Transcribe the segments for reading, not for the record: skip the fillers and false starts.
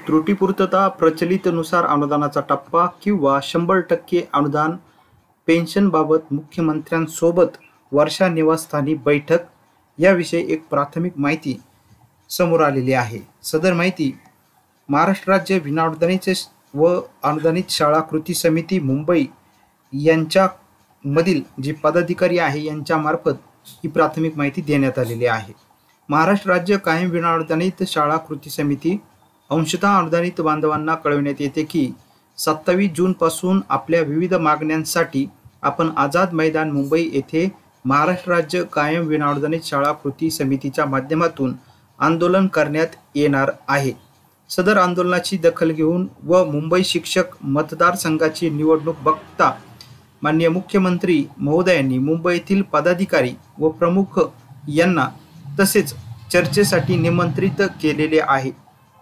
त्रुटीपूर्तता प्रचलितनुसार अनुदानाचा टप्पा किंवा 100% अनुदान पेन्शनबाबत मुख्यमंत्र्यांसोबत वर्षा निवासस्थानी बैठक याविषयी एक प्राथमिक माहिती समोर आलेली आहे। सदर माहिती महाराष्ट्र राज्य विनाअनुदानित व अनुदानित शाळा कृती समिती मुंबई यांच्या मधील जे पदाधिकारी आहे यांच्यामार्फत ही प्राथमिक माहिती देण्यात आलेली आहे। महाराष्ट्र राज्य कायम विनाअनुदानित शाळा कृती समिती अंशतः अनुदानित बांधवांना कळविण्यात येते की 27 जून पासून आपल्या विविध मागण्यांसाठी आपण आझाद मैदान मुंबई येथे महाराष्ट्र राज्य कायम विनाअनुदानित शाळा कृती समितीच्या माध्यमातून आंदोलन करण्यात येणार आहे। सदर आंदोलनाची दखल घेऊन व मुंबई शिक्षक मतदारसंघाची निवडणूक बघता माननीय मुख्यमंत्री महोदयांनी मुंबईतील पदाधिकारी व प्रमुख यांना तसेच चर्चेसाठी निमंत्रित केलेले आहे।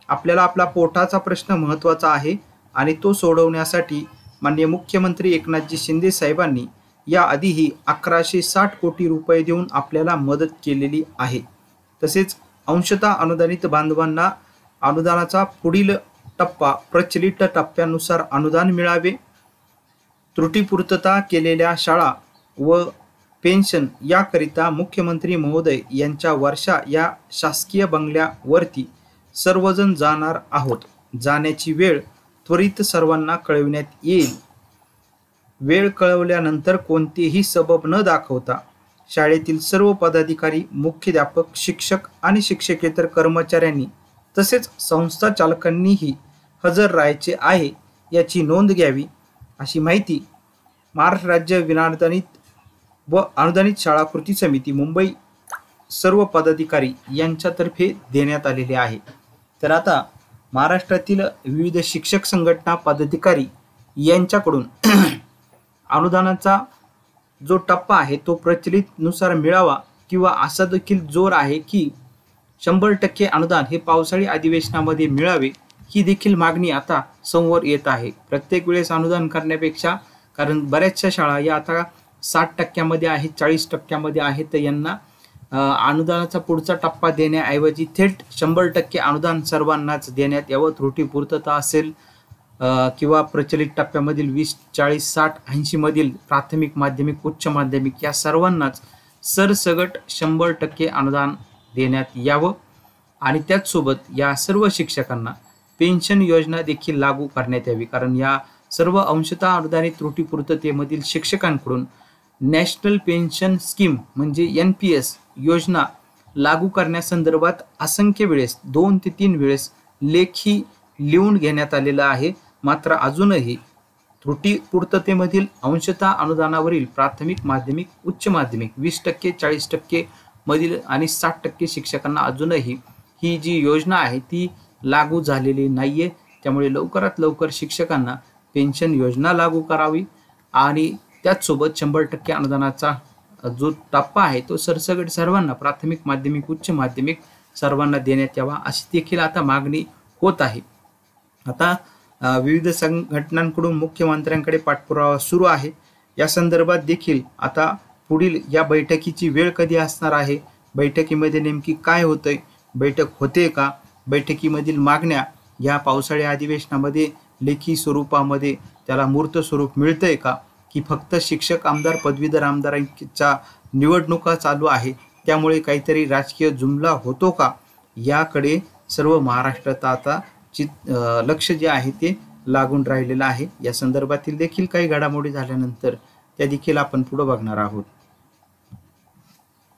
आपल्याला आपला पोटाचा प्रश्न महत्त्वाचा आहे आणि तो सोडवण्यासाठी माननीय मुख्यमंत्री एकनाथजी शिंदे साहेबांनी याआधीही 1160 कोटी रुपये देऊन आपल्याला मदत केलेली आहे। तसेच अंशतः अनुदानित बांधवांना अनुदानाचा पुढील टप्पा प्रचलित टप्प्यानुसार अनुदान मिळावे, त्रुटीपूर्तता केलेल्या शाळा व पेन्शन याकरिता मुख्यमंत्री महोदय यांच्या वर्षा या शासकीय बंगल्यावरती सर्वजण जाणार आहोत। जाण्याची वेळ त्वरित सर्वांना कळविण्यात येईल। वेळ कळवल्यानंतर कोणतेही सबब न दाखवता शाळेतील सर्व पदाधिकारी, मुख्याध्यापक, शिक्षक आणि शिक्षकेतर कर्मचाऱ्यांनी तसेच संस्था चालकांनीही हजर राहायचे आहे याची नोंद घ्यावी, अशी माहिती महाराष्ट्र राज्य विनाअनुदानित व अनुदानित शाळा कृती समिती मुंबई सर्व पदाधिकारी यांच्यातर्फे देण्यात आलेले आहे। तर आता महाराष्ट्रातील विविध शिक्षक संघटना पदाधिकारी यांच्याकडून अनुदानाचा जो टप्पा आहे तो प्रचलितनुसार मिळावा किंवा असा देखील जोर आहे की 100% अनुदान हे पावसाळी अधिवेशनामध्ये मिळावे, ही देखील मागणी आता समोर येत आहे। प्रत्येक वेळेस अनुदान करण्यापेक्षा, कारण बऱ्याचशा शाळा या आता 60% मध्ये आहेत, 40% आहेत, तर यांना अनुदानाचा पुढचा टप्पा देण्याऐवजी थेट 100% अनुदान सर्वांनाच देण्यात यावं। त्रुटीपूर्तता असेल किंवा प्रचलित टप्प्यामधील 20, 40, 60, 80 मधील प्राथमिक, माध्यमिक, उच्च माध्यमिक या सर्वांनाच सरसगट 100% अनुदान देण्यात यावं आणि त्याचसोबत या सर्व शिक्षकांना पेन्शन योजना देखील लागू करण्यात यावी। कारण या सर्व अंशतः अनुदानित त्रुटीपूर्ततेमधील शिक्षकांकडून नॅशनल पेन्शन स्कीम म्हणजे NPS योजना लागू करण्यासंदर्भात असंख्य वेळेस 2 ते 3 वेळेस लेखी लिहून घेण्यात आलेलं आहे। मात्र अजूनही त्रुटीपूर्ततेमधील अंशतः अनुदानावरील प्राथमिक, माध्यमिक, उच्च माध्यमिक 20%, 40% मधील आणि 60% शिक्षकांना अजूनही ही जी योजना आहे ती लागू झालेली नाहीये। त्यामुळे लवकरात लवकर शिक्षकांना पेन्शन योजना लागू करावी आणि त्याचसोबत 100% अनुदानाचा जो टप्पा आहे तो सरसकट सर्वांना प्राथमिक, माध्यमिक, उच्च माध्यमिक सर्वांना देण्यात यावा, अशी देखील आता मागणी होत आहे। आता विविध संघटनांकडून मुख्यमंत्र्यांकडे पाठपुरावा सुरू आहे। या संदर्भात देखील आता पुढील या बैठकीची वेळ कधी असणार आहे, बैठकीमध्ये नेमकी काय होतंय, बैठक होते का, बैठकीमधील मागण्या या पावसाळी अधिवेशनामध्ये लेखी स्वरूपामध्ये त्याला मूर्त स्वरूप मिळतंय का, की फक्त शिक्षक आमदार, पदवीधर आमदारांच्या निवडणुका चालू आहे त्यामुळे काहीतरी राजकीय जुमला होतो का, याकडे सर्व महाराष्ट्रात आता लक्ष जे आहे ते लागून राहिलेलं आहे। या संदर्भातील देखील काही घडामोडी झाल्यानंतर त्या देखील आपण पुढे बघणार आहोत।